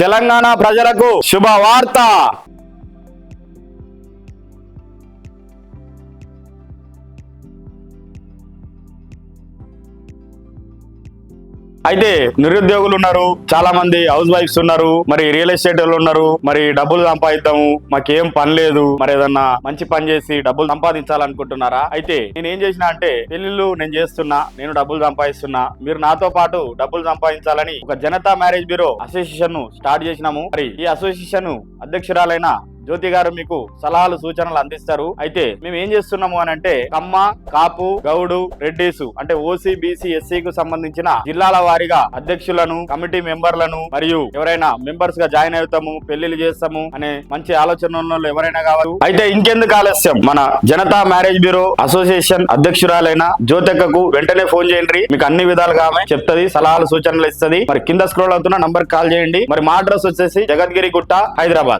తెలంగాణ ప్రజలకు శుభవార్త. అయితే నిరుద్యోగులు ఉన్నారు, చాలా మంది హౌస్ వైఫ్స్ ఉన్నారు, మరి రియల్ ఎస్టేట్ వాళ్ళు ఉన్నారు. మరి డబ్బులు సంపాదిద్దాము, మాకేం పని లేదు, మరి ఏదన్నా మంచి పని చేసి డబ్బులు సంపాదించాలనుకుంటున్నారా? అయితే నేను ఏం చేసినా అంటే, పెళ్లిళ్ళు నేను చేస్తున్నా, నేను డబ్బులు సంపాదిస్తున్నా, మీరు నాతో పాటు డబ్బులు సంపాదించాలని ఒక జనతా మ్యారేజ్ బ్యూరో అసోసియేషన్ ను స్టార్ట్ చేసినాము. మరి ఈ అసోసియేషన్ అధ్యక్షురాలైన జ్యోతి గారు మీకు సలహాలు సూచనలు అందిస్తారు. అయితే మేము ఏం చేస్తున్నాము అని అంటే, కమ్మ, కాపు, గౌడు, రెడ్డిసు అంటే ఓసీ, బీసీ, ఎస్సీ కు సంబంధించిన జిల్లాల వారీగా అధ్యక్షులను, కమిటీ మెంబర్లను మరియు ఎవరైనా మెంబర్స్ గా జాయిన్ అవుతాము, పెళ్లిళ్ళు చేస్తాము అనే మంచి ఆలోచన ఉన్న వాళ్ళు ఎవరైనా కావచ్చు. అయితే ఇంకెందుకు ఆలస్యం, మన జనతా మ్యారేజ్ బ్యూరో అసోసియేషన్ అధ్యక్షురాలైన జ్యోతక్కకు వెంటనే ఫోన్ చేయండి. మీకు అన్ని విధాలుగా ఆమె చెప్తుంది, సలహాలు సూచనలు ఇస్తుంది. మరి కింద స్క్రోల్ అవుతున్న నంబర్ కాల్ చేయండి. మరి మా అడ్రస్ వచ్చేసి జగద్గిరి గుట్ట, హైదరాబాద్.